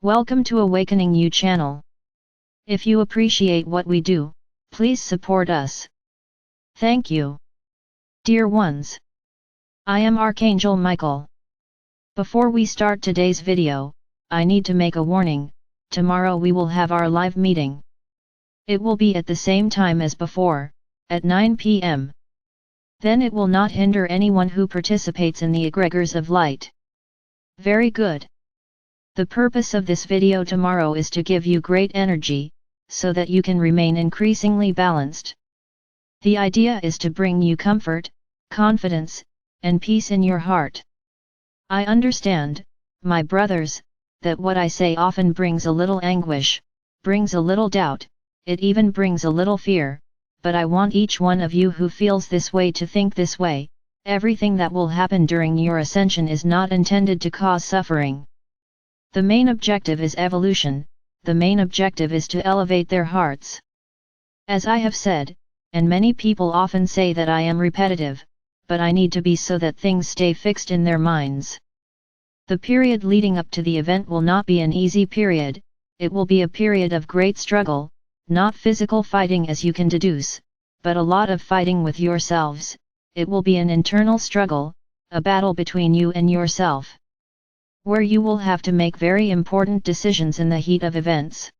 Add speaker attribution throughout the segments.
Speaker 1: Welcome to Awakening You channel. If you appreciate what we do, please support us. Thank you. Dear ones, I am Archangel Michael. Before we start today's video, I need to make a warning. Tomorrow we will have our live meeting. It will be at the same time as before, at 9 p.m. Then it will not hinder anyone who participates in the egregores of light. Very good. The purpose of this video tomorrow is to give you great energy, so that you can remain increasingly balanced. The idea is to bring you comfort, confidence, and peace in your heart. I understand, my brothers, that what I say often brings a little anguish, brings a little doubt, it even brings a little fear, but I want each one of you who feels this way to think this way. Everything that will happen during your ascension is not intended to cause suffering. The main objective is evolution, the main objective is to elevate their hearts. As I have said, and many people often say that I am repetitive, but I need to be so that things stay fixed in their minds. The period leading up to the event will not be an easy period, it will be a period of great struggle, not physical fighting as you can deduce, but a lot of fighting with yourselves. It will be an internal struggle, a battle between you and yourself, where you will have to make very important decisions in the heat of events.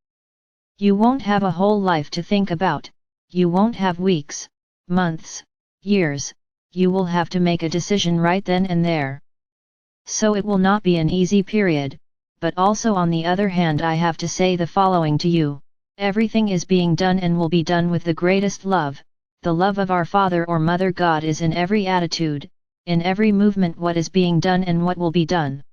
Speaker 1: You won't have a whole life to think about, you won't have weeks, months, years, you will have to make a decision right then and there. So it will not be an easy period, but also on the other hand I have to say the following to you. Everything is being done and will be done with the greatest love. The love of our Father or Mother God is in every attitude, in every movement what is being done and what will be done.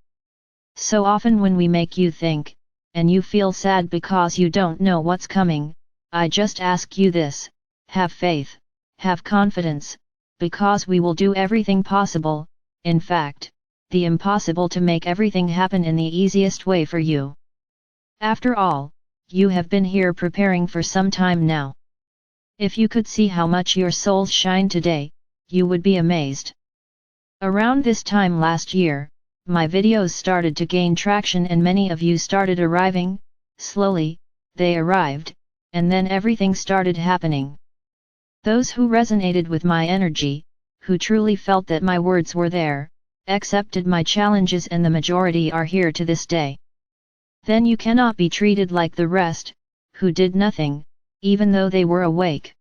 Speaker 1: So often when we make you think, and you feel sad because you don't know what's coming, I just ask you this, have faith, have confidence, because we will do everything possible, in fact, the impossible to make everything happen in the easiest way for you. After all, you have been here preparing for some time now. If you could see how much your souls shine today, you would be amazed. Around this time last year, my videos started to gain traction and many of you started arriving. Slowly, they arrived, and then everything started happening. Those who resonated with my energy, who truly felt that my words were there, accepted my challenges and the majority are here to this day. Then you cannot be treated like the rest, who did nothing, even though they were awake.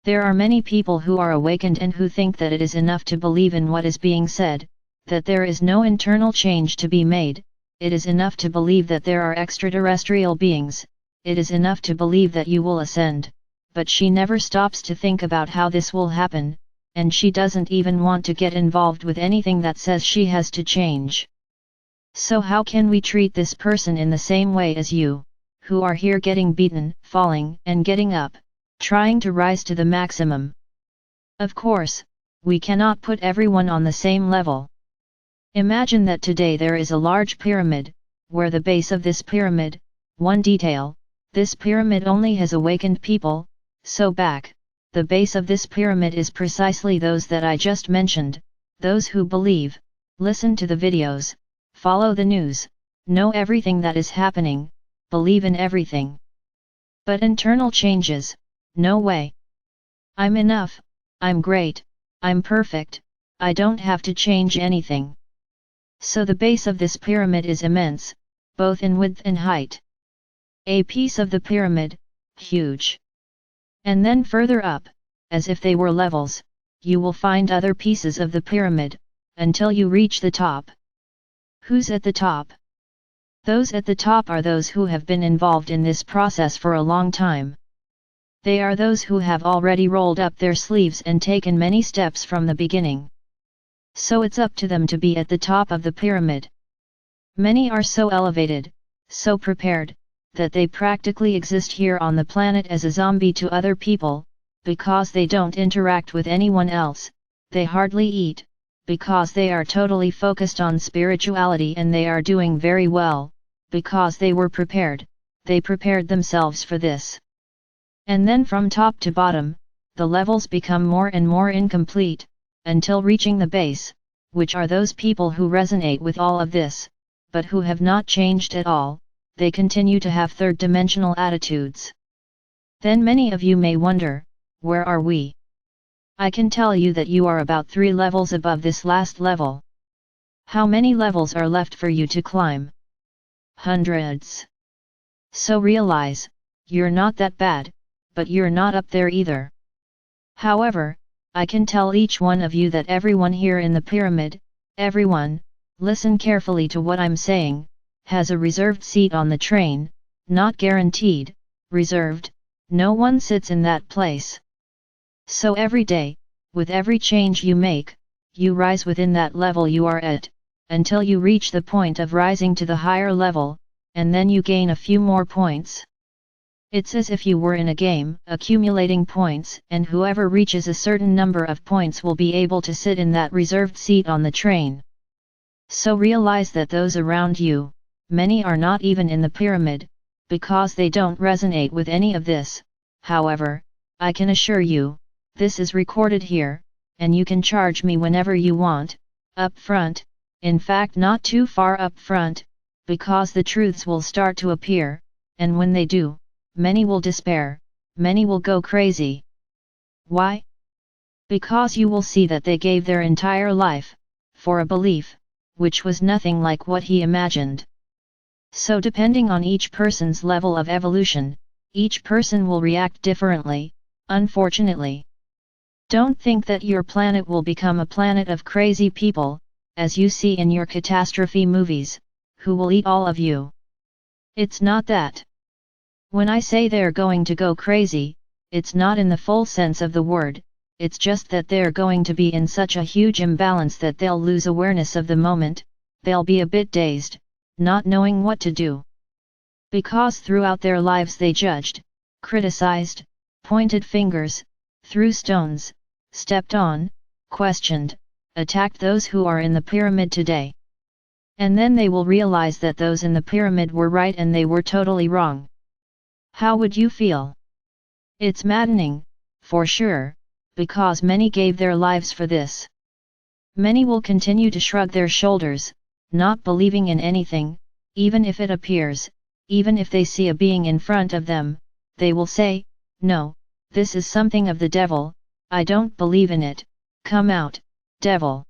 Speaker 1: There are many people who are awakened and who think that it is enough to believe in what is being said, that there is no internal change to be made, it is enough to believe that there are extraterrestrial beings, it is enough to believe that you will ascend, but she never stops to think about how this will happen, and she doesn't even want to get involved with anything that says she has to change. So how can we treat this person in the same way as you, who are here getting beaten, falling and getting up, trying to rise to the maximum? Of course, we cannot put everyone on the same level. Imagine that today there is a large pyramid, where the base of this pyramid, one detail, this pyramid only has awakened people, so back, the base of this pyramid is precisely those that I just mentioned, those who believe, listen to the videos, follow the news, know everything that is happening, believe in everything. But internal changes, no way. I'm enough, I'm great, I'm perfect, I don't have to change anything. So the base of this pyramid is immense, both in width and height. A piece of the pyramid, huge. And then further up, as if they were levels, you will find other pieces of the pyramid, until you reach the top. Who's at the top? Those at the top are those who have been involved in this process for a long time. They are those who have already rolled up their sleeves and taken many steps from the beginning. So it's up to them to be at the top of the pyramid. Many are so elevated, so prepared, that they practically exist here on the planet as a zombie to other people, because they don't interact with anyone else, they hardly eat, because they are totally focused on spirituality and they are doing very well, because they were prepared, they prepared themselves for this. And then from top to bottom, the levels become more and more incomplete, until reaching the base, which are those people who resonate with all of this, but who have not changed at all, they continue to have third-dimensional attitudes. Then many of you may wonder, where are we? I can tell you that you are about 3 levels above this last level. How many levels are left for you to climb? Hundreds. So realize, you're not that bad, but you're not up there either. However, I can tell each one of you that everyone here in the pyramid, everyone, listen carefully to what I'm saying, has a reserved seat on the train, not guaranteed, reserved, no one sits in that place. So every day, with every change you make, you rise within that level you are at, until you reach the point of rising to the higher level, and then you gain a few more points. It's as if you were in a game, accumulating points, and whoever reaches a certain number of points will be able to sit in that reserved seat on the train. So realize that those around you, many are not even in the pyramid, because they don't resonate with any of this. However, I can assure you, this is recorded here, and you can charge me whenever you want, up front, in fact not too far up front, because the truths will start to appear, and when they do, many will despair, many will go crazy. Why? Because you will see that they gave their entire life, for a belief, which was nothing like what he imagined. So depending on each person's level of evolution, each person will react differently, unfortunately. Don't think that your planet will become a planet of crazy people, as you see in your catastrophe movies, who will eat all of you. It's not that. When I say they're going to go crazy, it's not in the full sense of the word, it's just that they're going to be in such a huge imbalance that they'll lose awareness of the moment, they'll be a bit dazed, not knowing what to do. Because throughout their lives they judged, criticized, pointed fingers, threw stones, stepped on, questioned, attacked those who are in the pyramid today. And then they will realize that those in the pyramid were right and they were totally wrong. How would you feel? It's maddening, for sure, because many gave their lives for this. Many will continue to shrug their shoulders, not believing in anything, even if it appears, even if they see a being in front of them, they will say, "No, this is something of the devil, I don't believe in it, come out, devil."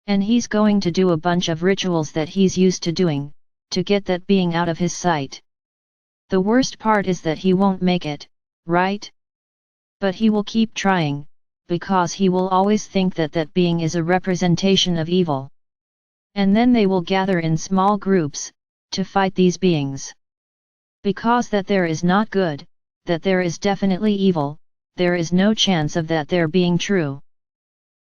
Speaker 1: And he's going to do a bunch of rituals that he's used to doing, to get that being out of his sight. The worst part is that he won't make it, right? But he will keep trying, because he will always think that that being is a representation of evil. And then they will gather in small groups, to fight these beings. Because that there is not good, that there is definitely evil, there is no chance of that there being true.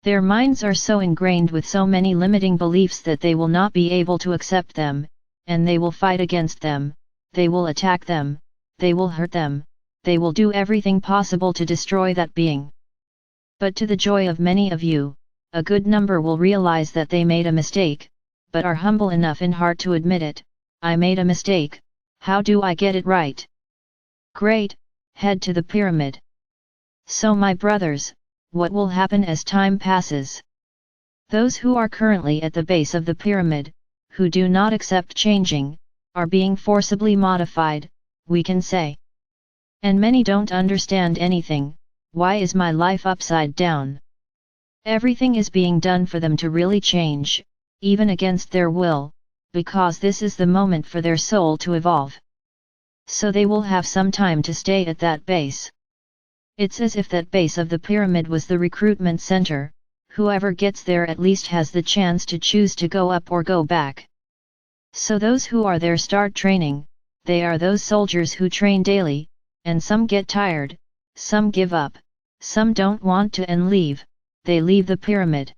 Speaker 1: Their minds are so ingrained with so many limiting beliefs that they will not be able to accept them, and they will fight against them, they will attack them, they will hurt them, they will do everything possible to destroy that being. But to the joy of many of you, a good number will realize that they made a mistake, but are humble enough in heart to admit it. I made a mistake, how do I get it right? Great, head to the pyramid. So my brothers, what will happen as time passes? Those who are currently at the base of the pyramid, who do not accept changing, are being forcibly modified, we can say. And many don't understand anything. Why is my life upside down? Everything is being done for them to really change, even against their will, because this is the moment for their soul to evolve. So they will have some time to stay at that base. It's as if that base of the pyramid was the recruitment center, whoever gets there at least has the chance to choose to go up or go back. So those who are there start training, they are those soldiers who train daily, and some get tired, some give up, some don't want to and leave, they leave the pyramid.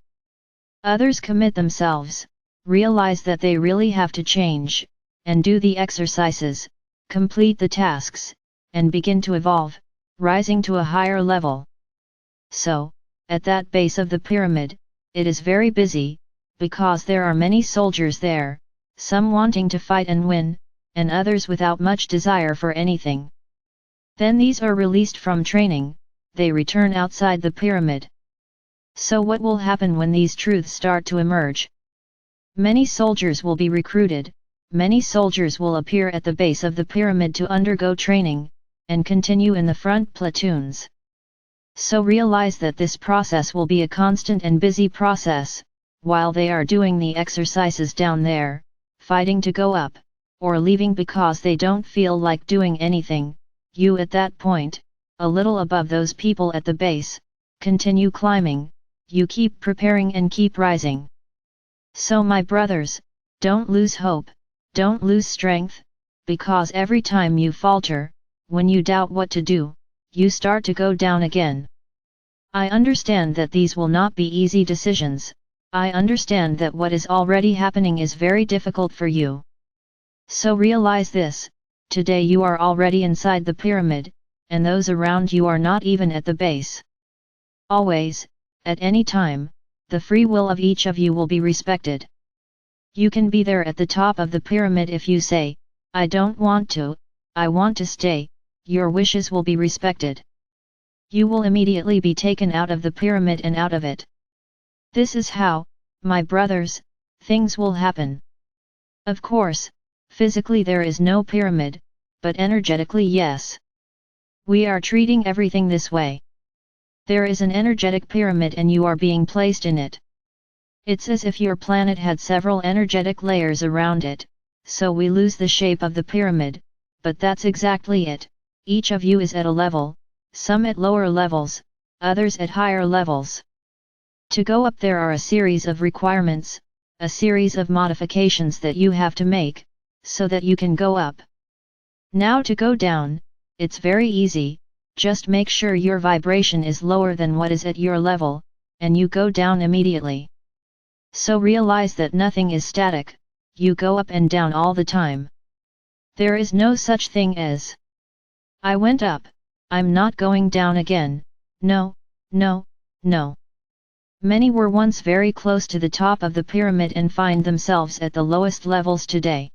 Speaker 1: Others commit themselves, realize that they really have to change, and do the exercises, complete the tasks, and begin to evolve, rising to a higher level. So, at that base of the pyramid, it is very busy, because there are many soldiers there, some wanting to fight and win, and others without much desire for anything. Then these are released from training, they return outside the pyramid. So what will happen when these truths start to emerge? Many soldiers will be recruited, many soldiers will appear at the base of the pyramid to undergo training, and continue in the front platoons. So realize that this process will be a constant and busy process, while they are doing the exercises down there, fighting to go up, or leaving because they don't feel like doing anything. You at that point, a little above those people at the base, continue climbing, you keep preparing and keep rising. So my brothers, don't lose hope, don't lose strength, because every time you falter, when you doubt what to do, you start to go down again. I understand that these will not be easy decisions, I understand that what is already happening is very difficult for you. So realize this, today you are already inside the pyramid, and those around you are not even at the base. Always, at any time, the free will of each of you will be respected. You can be there at the top of the pyramid if you say, I don't want to, I want to stay, your wishes will be respected. You will immediately be taken out of the pyramid and out of it. This is how, my brothers, things will happen. Of course, physically there is no pyramid, but energetically yes. We are treating everything this way. There is an energetic pyramid and you are being placed in it. It's as if your planet had several energetic layers around it, so we lose the shape of the pyramid, but that's exactly it. Each of you is at a level, some at lower levels, others at higher levels. To go up there are a series of requirements, a series of modifications that you have to make, so that you can go up. Now to go down, it's very easy, just make sure your vibration is lower than what is at your level, and you go down immediately. So realize that nothing is static, you go up and down all the time. There is no such thing as, I went up, I'm not going down again, no, no, no. Many were once very close to the top of the pyramid and find themselves at the lowest levels today.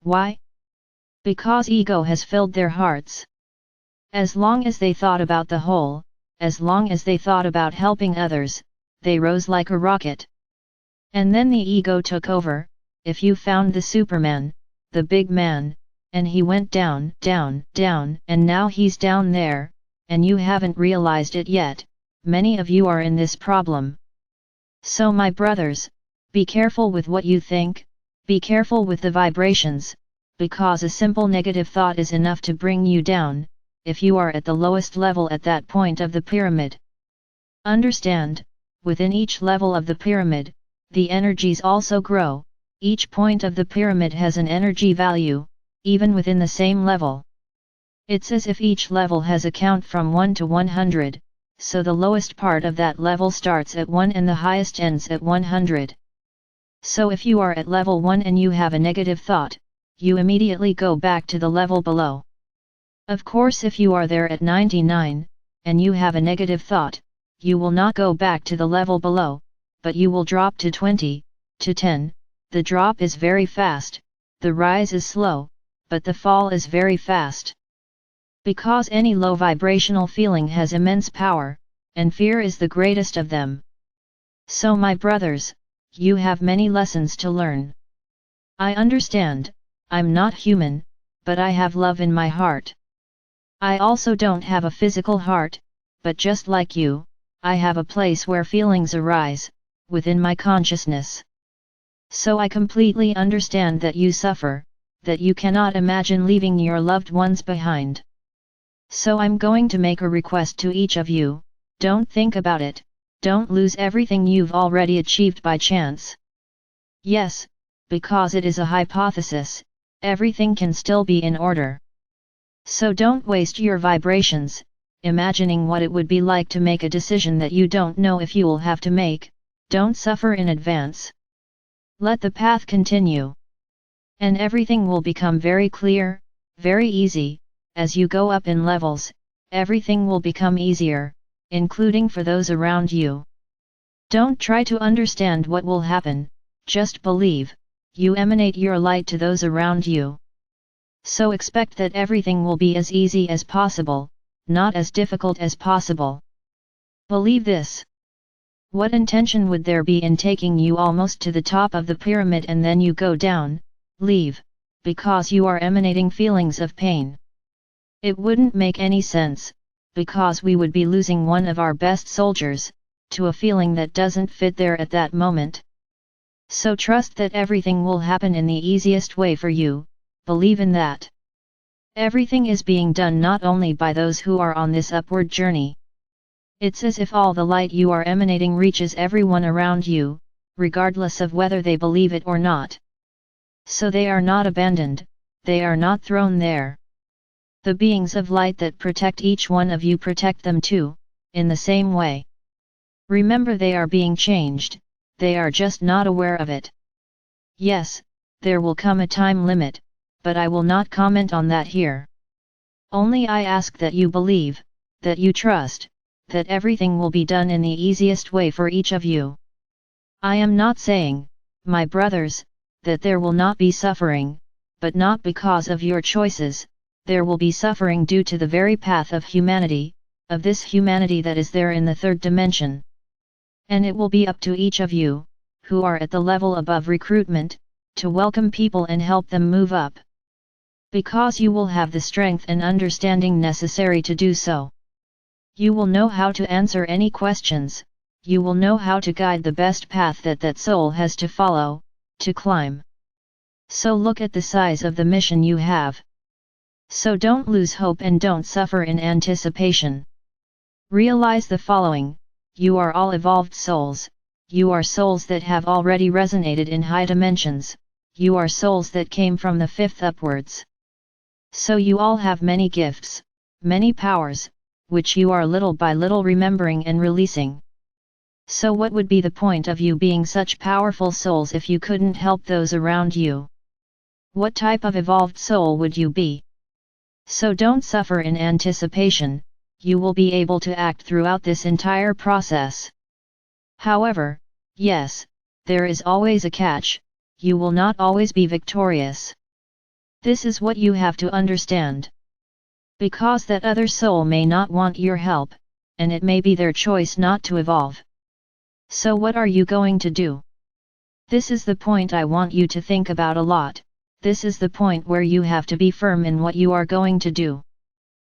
Speaker 1: Why? Because ego has filled their hearts. As long as they thought about the whole, as long as they thought about helping others, they rose like a rocket. And then the ego took over. If you found the Superman, the big man, and he went down, down, down, and now he's down there, and you haven't realized it yet, many of you are in this problem. So my brothers, be careful with what you think, be careful with the vibrations, because a simple negative thought is enough to bring you down, if you are at the lowest level at that point of the pyramid. Understand, within each level of the pyramid, the energies also grow, each point of the pyramid has an energy value, even within the same level. It's as if each level has a count from 1 to 100, so the lowest part of that level starts at 1 and the highest ends at 100. So if you are at level 1 and you have a negative thought, you immediately go back to the level below. Of course if you are there at 99, and you have a negative thought, you will not go back to the level below, but you will drop to 20, to 10, the drop is very fast, the rise is slow, but the fall is very fast. Because any low vibrational feeling has immense power, and fear is the greatest of them. So my brothers, you have many lessons to learn. I understand, I'm not human, but I have love in my heart. I also don't have a physical heart, but just like you, I have a place where feelings arise, within my consciousness. So I completely understand that you suffer, that you cannot imagine leaving your loved ones behind. So I'm going to make a request to each of you, don't think about it, don't lose everything you've already achieved by chance. Yes, because it is a hypothesis, everything can still be in order. So don't waste your vibrations, imagining what it would be like to make a decision that you don't know if you will have to make, don't suffer in advance. Let the path continue. And everything will become very clear, very easy, as you go up in levels, everything will become easier, including for those around you. Don't try to understand what will happen, just believe, you emanate your light to those around you. So expect that everything will be as easy as possible, not as difficult as possible. Believe this. What intention would there be in taking you almost to the top of the pyramid and then you go down, leave, because you are emanating feelings of pain. It wouldn't make any sense, because we would be losing one of our best soldiers, to a feeling that doesn't fit there at that moment. So trust that everything will happen in the easiest way for you, believe in that. Everything is being done not only by those who are on this upward journey. It's as if all the light you are emanating reaches everyone around you, regardless of whether they believe it or not. So they are not abandoned, they are not thrown there. The beings of light that protect each one of you protect them too, in the same way. Remember, they are being changed, they are just not aware of it. Yes, there will come a time limit, but I will not comment on that here. Only I ask that you believe, that you trust, that everything will be done in the easiest way for each of you. I am not saying, my brothers, that there will not be suffering, but not because of your choices. There will be suffering due to the very path of humanity, of this humanity that is there in the third dimension. And it will be up to each of you, who are at the level above recruitment, to welcome people and help them move up. Because you will have the strength and understanding necessary to do so. You will know how to answer any questions, you will know how to guide the best path that soul has to follow, to climb. So look at the size of the mission you have. So don't lose hope and don't suffer in anticipation. Realize the following: you are all evolved souls, you are souls that have already resonated in high dimensions, you are souls that came from the fifth upwards. So you all have many gifts, many powers, which you are little by little remembering and releasing. So what would be the point of you being such powerful souls if you couldn't help those around you? What type of evolved soul would you be? So don't suffer in anticipation, you will be able to act throughout this entire process. However, yes, there is always a catch, you will not always be victorious. This is what you have to understand. Because that other soul may not want your help, and it may be their choice not to evolve. So what are you going to do? This is the point I want you to think about a lot. This is the point where you have to be firm in what you are going to do.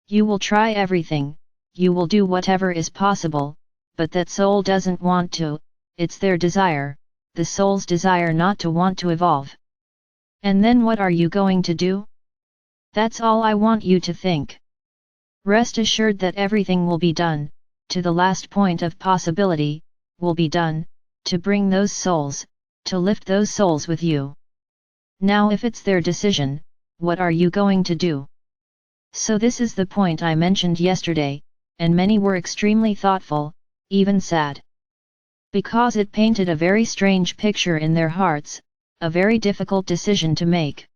Speaker 1: You will try everything, you will do whatever is possible, but that soul doesn't want to, it's their desire, the soul's desire not to want to evolve. And then what are you going to do? That's all I want you to think. Rest assured that everything will be done, to the last point of possibility, will be done, to bring those souls, to lift those souls with you. Now if it's their decision, what are you going to do? So this is the point I mentioned yesterday, and many were extremely thoughtful, even sad. Because it painted a very strange picture in their hearts, a very difficult decision to make.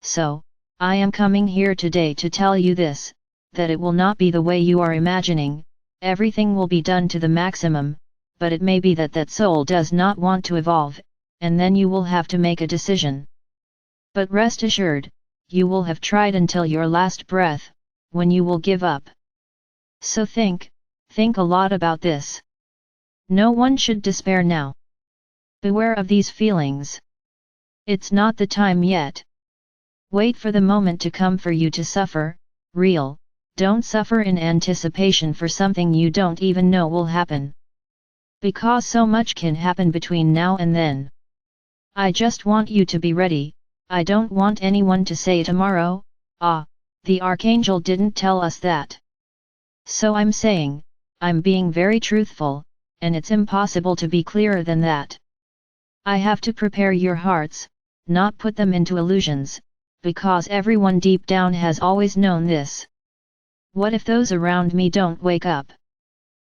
Speaker 1: So, I am coming here today to tell you this, that it will not be the way you are imagining, everything will be done to the maximum, but it may be that soul does not want to evolve, and then you will have to make a decision. But rest assured, you will have tried until your last breath, when you will give up. So think a lot about this. No one should despair now. Beware of these feelings. It's not the time yet. Wait for the moment to come for you to suffer, real, don't suffer in anticipation for something you don't even know will happen. Because so much can happen between now and then. I just want you to be ready. I don't want anyone to say tomorrow, the Archangel didn't tell us that. So I'm saying, I'm being very truthful, and it's impossible to be clearer than that. I have to prepare your hearts, not put them into illusions, because everyone deep down has always known this. What if those around me don't wake up?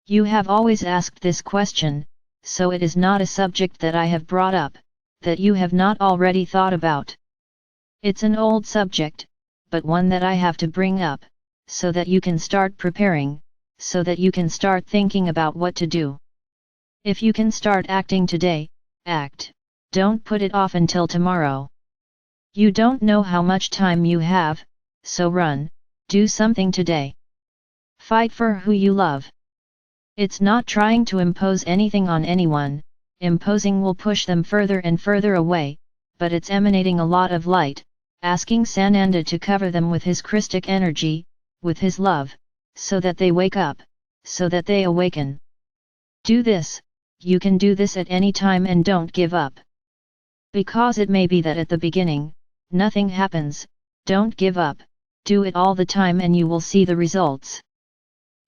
Speaker 1: You have always asked this question, so it is not a subject that I have brought up, that you have not already thought about. It's an old subject, but one that I have to bring up, so that you can start preparing, so that you can start thinking about what to do. If you can start acting today, act, don't put it off until tomorrow. You don't know how much time you have, so run, do something today. Fight for who you love. It's not trying to impose anything on anyone, imposing will push them further and further away, but it's emanating a lot of light, asking Sananda to cover them with his Christic energy, with his love, so that they wake up, so that they awaken. Do this, you can do this at any time and don't give up. Because it may be that at the beginning, nothing happens, don't give up, do it all the time and you will see the results.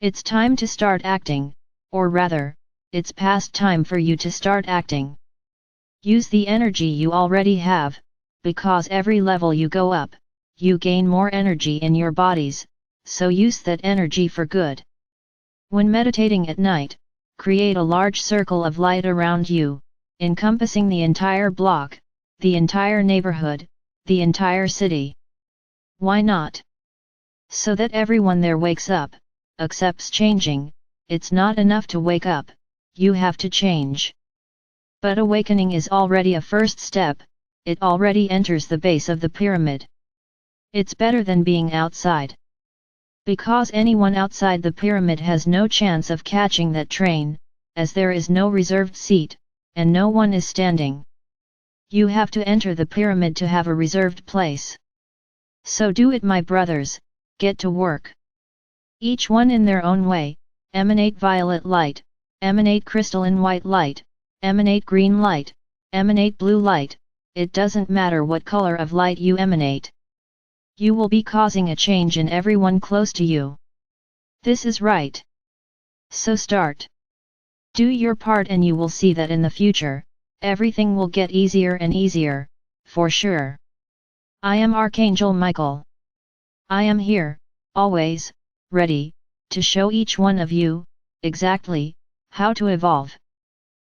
Speaker 1: It's time to start acting, or rather, it's past time for you to start acting. Use the energy you already have, because every level you go up, you gain more energy in your bodies, so use that energy for good. When meditating at night, create a large circle of light around you, encompassing the entire block, the entire neighborhood, the entire city. Why not? So that everyone there wakes up, accepts changing. It's not enough to wake up, you have to change. But awakening is already a first step, it already enters the base of the pyramid. It's better than being outside. Because anyone outside the pyramid has no chance of catching that train, as there is no reserved seat, and no one is standing. You have to enter the pyramid to have a reserved place. So do it, my brothers, get to work. Each one in their own way, emanate violet light, emanate crystalline white light, emanate green light, emanate blue light, it doesn't matter what color of light you emanate. You will be causing a change in everyone close to you. This is right. So start. Do your part and you will see that in the future, everything will get easier and easier, for sure. I am Archangel Michael. I am here, always, ready, to show each one of you, exactly, how to evolve.